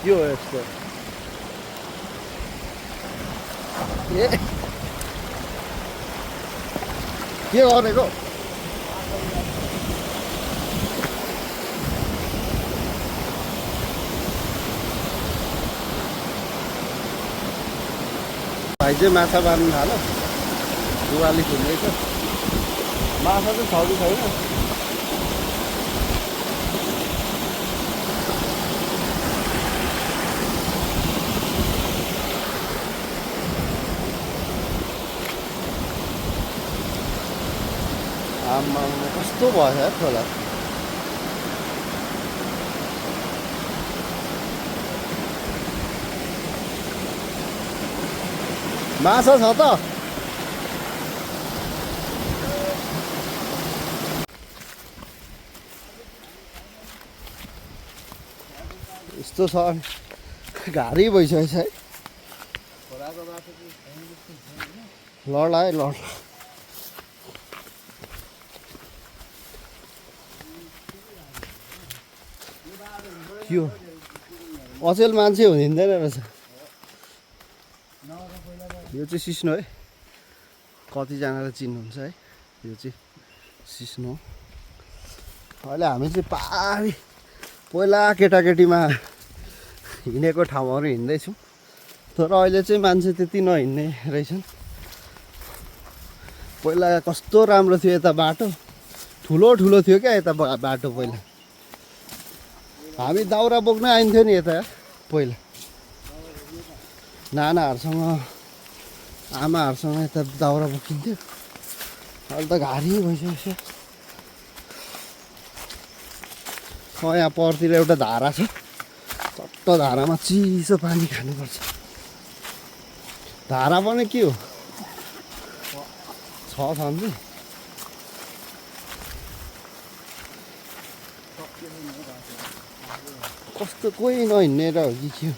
के हो यस्तो ए के गरेको भाइ चाहिँ माछा मार्नु थाल्यो दुवाली खुल्दैछ माछा चाहिँ छ कि छैन आमा कस्तो भयो यार खोला माछा छ त यस्तो छ गाह्रै भइसकेको छ है लड्ला है लड्ला यो अचेल मान्छे हुँदैन रहेछ यो चाहिँ सिस्नो है कतिजनाले चिन्नुहुन्छ है यो चाहिँ सिस्नो अहिले हामी चाहिँ पारी पहिला केटाकेटीमा हिँडेको ठाउँहरू हिँड्दैछौँ तर अहिले चाहिँ मान्छे त्यति नहिँड्ने रहेछन् पहिला कस्तो राम्रो थियो यता बाटो ठुलो ठुलो थियो क्या यता बाटो पहिला हामी दाउरा बोक्न आइन्थ्यो नि यता पहिला नानाहरूसँग आमाहरूसँग यता दाउरा बोकिन्थ्यो अहिले त गाह्रै भइसकेको छ यहाँ परतिर एउटा धारा छ चट्ट धारामा चिसो पानी खानुपर्छ धारा पनि के हो छ सन्चै कस्तो कोही नहिँड्ने र हो कि के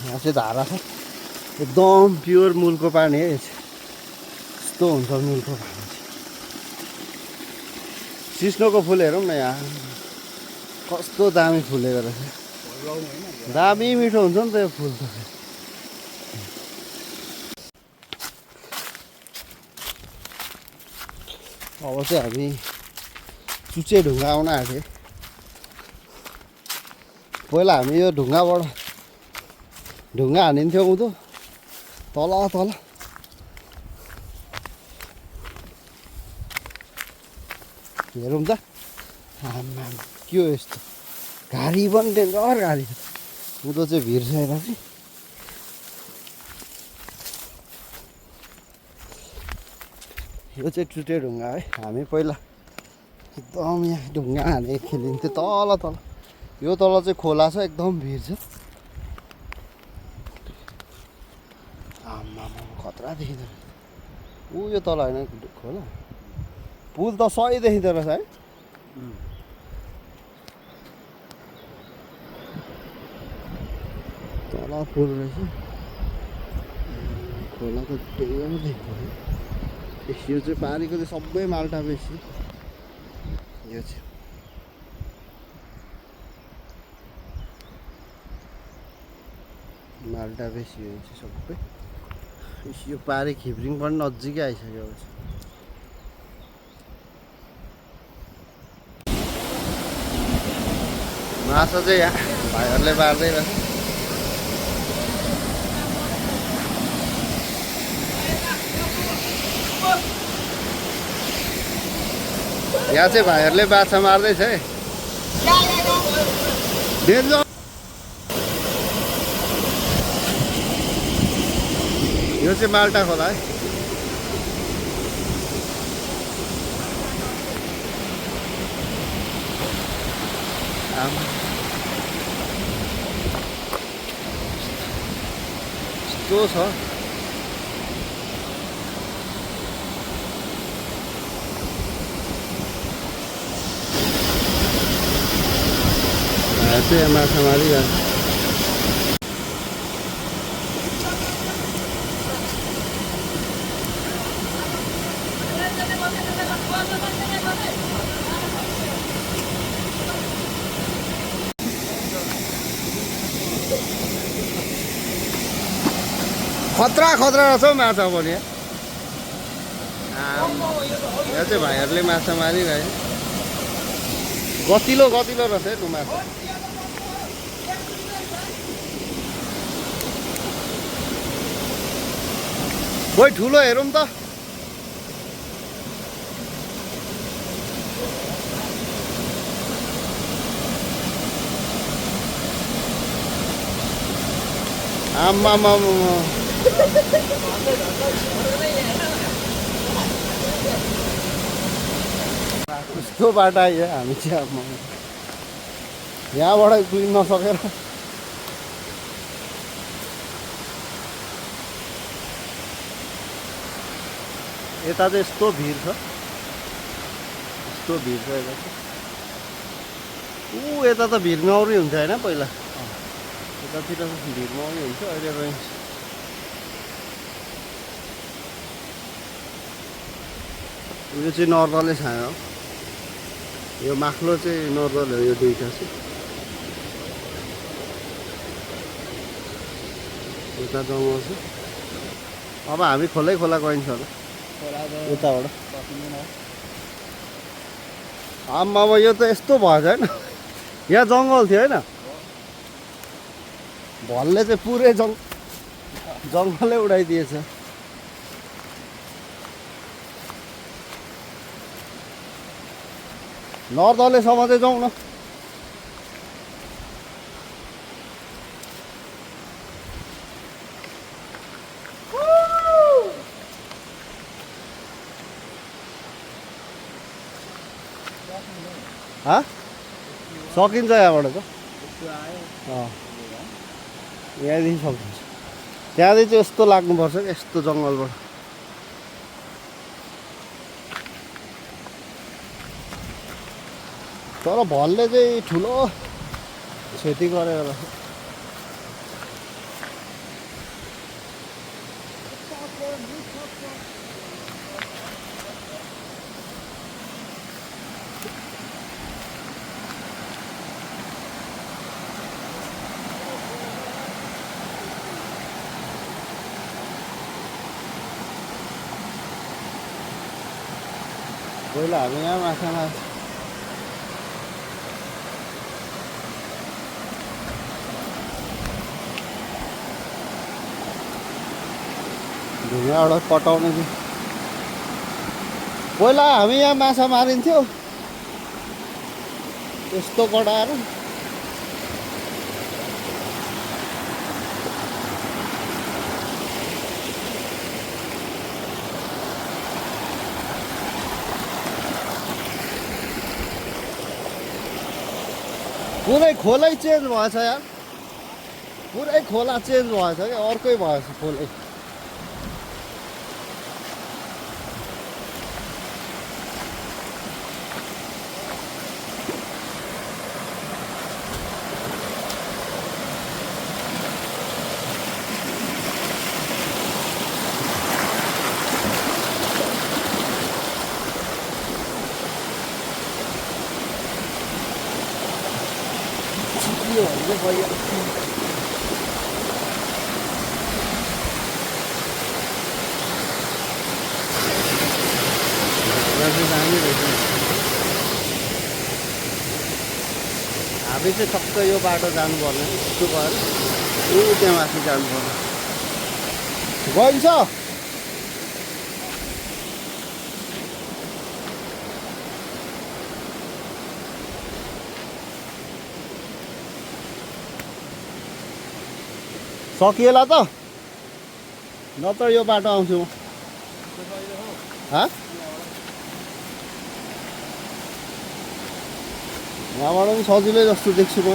यहाँ चाहिँ धारा छ एकदम प्योर मूलको पानी है यस्तो हुन्छ मूलको पानी सिस्नोको फुल हेरौँ न यहाँ कस्तो दामी फुलेको रहेछ दामी मिठो हुन्छ नि त यो फुल त अब चाहिँ हामी चुचे ढुङ्गा आउन आँटे पहिला हामी यो ढुङ्गाबाट ढुङ्गा हानिन्थ्यौँ उँधो तल तल हेरौँ त आमा के हो यस्तो घारी पनि डेन्जर घारी उँधो चाहिँ भिर छ यता चाहिँ यो चाहिँ चुटे ढुङ्गा है हामी पहिला एकदम यहाँ ढुङ्गा हाने खेलिन्थ्यो तल तल यो तल चाहिँ खोला छ एकदम भिर छ आमा खतरा देखिँदो रहेछ ऊ यो तल होइन खोला पुल त सही देखिँदो रहेछ है तल पुल रहेछ खोला त डेलो देखिँदो यो चाहिँ पारीको चाहिँ सबै माल्टा बेसी यो चाहिँ माल्टा बेसी हो चाहिँ सबै यो पारी खिब्रिङ पनि नजिकै आइसक्यो माछा चाहिँ यहाँ भाइहरूले बार्दै रहेछ यहाँ चाहिँ भाइहरूले माछा मार्दैछ है यो चाहिँ माल्टा खोला है यस्तो छ चाहिँ माछा मारिरहेको खतरा खतरा रहेछ हौ माछा पनि यहाँ चाहिँ भाइहरूले माछा मारिरहे गतिलो गतिलो रहेछ है लु माछा कोही ठुलो हेरौँ त आम्मामा कस्तो बाटो आयो हामी चाहिँ अब यहाँबाट कुहिन नसकेर यता चाहिँ यस्तो भिड छ यस्तो भिड छ यता चाहिँ यता त भिड नौरी हुन्छ होइन पहिला यतातिर भिड नौरी हुन्छ अहिले चाहिँ यो चाहिँ नर्दले छायो यो माखलो चाहिँ नर्दल हो यो दुईटा चाहिँ यता जङ्गल छ अब हामी खोलै खोला गइन्छ होला यताबाट आम्मा यो त यस्तो भएछ होइन यहाँ जङ्गल थियो होइन भलले चाहिँ पुरै जङ्गलै उडाइदिएछ नर्दलेसम्म चाहिँ जाउँ न सकिन्छ यहाँबाट त यहाँदेखि सकिन्छ त्यहाँदेखि चाहिँ यस्तो लाग्नुपर्छ क्या यस्तो जङ्गलबाट तर भलले चाहिँ ठुलो क्षति गरेर पहिला हामी यहाँ माछा मार्छ ढुङ्गाबाट कटाउने चाहिँ पहिला हामी यहाँ माछा मारिन्थ्यो यस्तो कटाएर पुरै खोलै चेन्ज भएछ यार पुरै खोला चेन्ज भएछ क्या अर्कै भएछ खोलै हामी चाहिँ ठक्क यो बाटो जानुपर्ने यस्तो भएर त्यहाँ माथि जानुपर्ने गइन्छ सकिएला त नत्र यो बाटो आउँछु म यहाँबाट पनि सजिलै जस्तो देख्छु म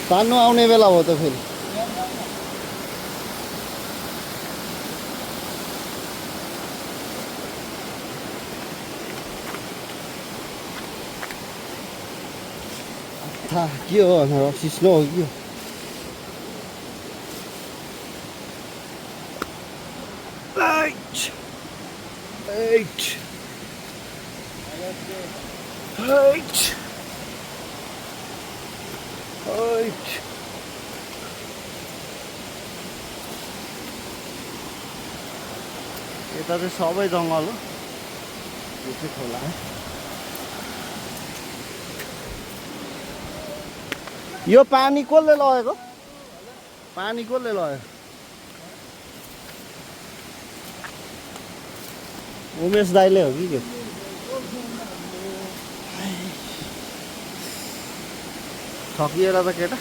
तान्नु आउने बेला हो त फेरि के हो भनेर सिस्नो हो कि यता चाहिँ सबै जङ्गल हो, यो चाहिँ खोला है। यो पानी कसले लगेको? पानी कसले लगेको? उमेश दाइले हो कि के? ठकिएर त केटा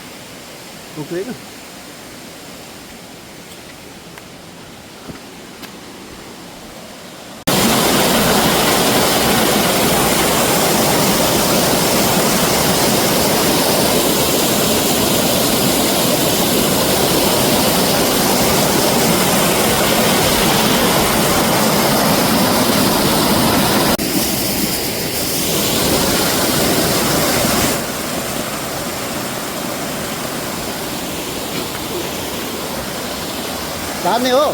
उक्दैन। जाने हो?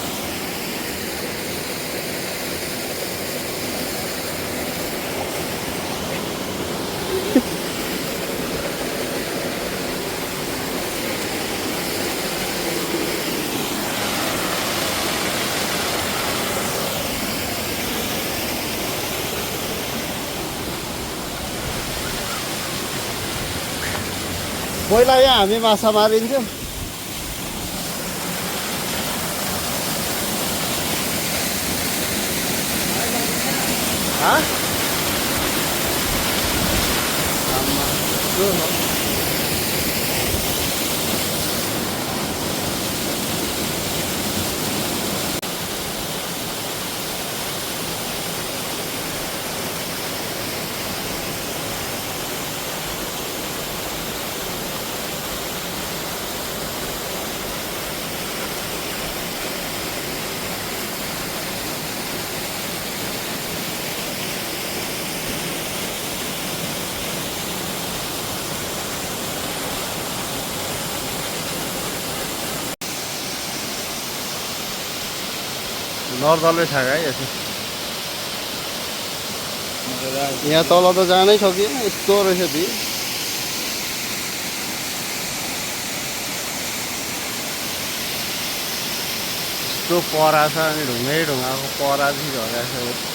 पहिला यहाँ हामी माछा मारिन्थ्यौँ। हाँ? नर्दलै ठ्याक है यसो। यहाँ तल त जानै सकिएन, यस्तो रहेछ भिड। यस्तो परा छ अनि ढुङ्गै ढुङ्गाको परा चाहिँ झरेको छ।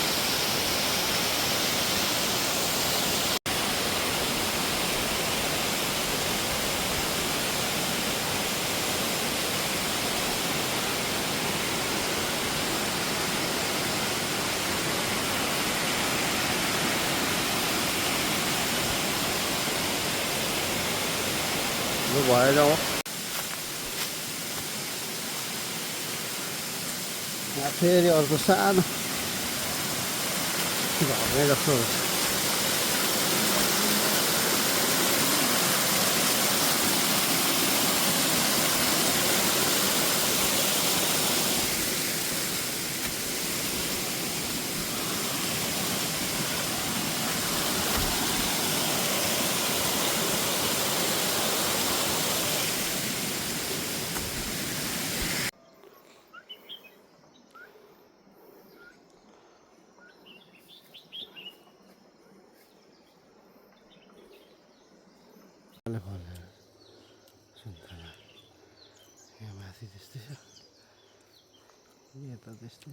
भयो जाउँ। यहाँ फेरि अर्को सानो झर्ने जस्तो हुन्छ। सुन्तला यहाँ माथि त्यस्तै छ, यता त्यस्तै।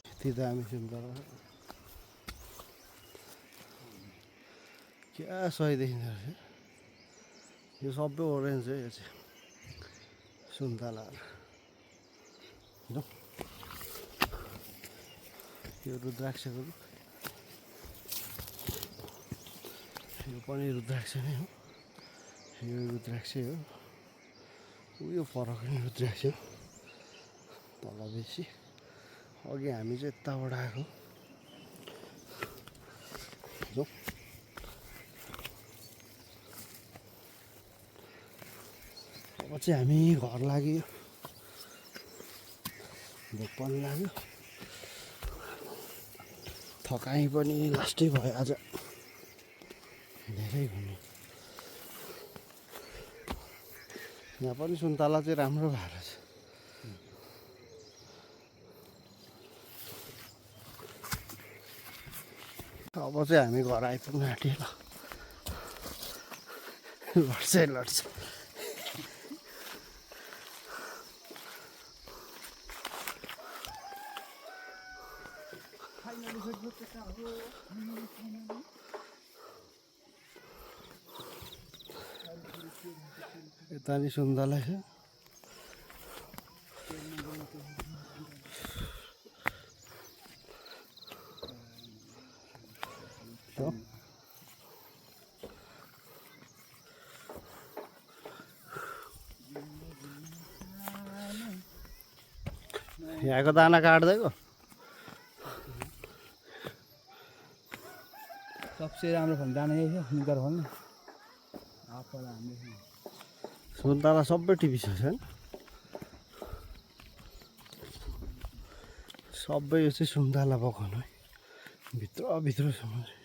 यति दामी सुन्तला क्या सही देखिन्छ रहेछ। यो सबै ओरेन्ज हो, यो चाहिँ सुन्तला। यो रुद्राक्षको रुख, यो पनि रुद्राक्ष नै हो। यो रुद्राक्ष हो, उयो फरक नि रुद्राक्ष हो तल बेसी। अघि हामी चाहिँ यताबाट आएको। अब चाहिँ हामी घर लाग्यो, भोक पनि लाग्यो, थकाइ पनि लास्टै भयो आज, धेरै घुम्यो। यहाँ पनि सुन्तला चाहिँ राम्रो भएर छ। अब चाहिँ हामी घर आइपुग्न आँट्यो ल लड्छ यता नि सुन्दरलाई छ यहाँको दाना काट्दैको सबसे राम्रो फल दाना यही हो निगर फल्ने आफूलाई हामीले सुन्तला सबै टिभी छ सबै यो चाहिँ सुन्तला बगान है भित्रसम्म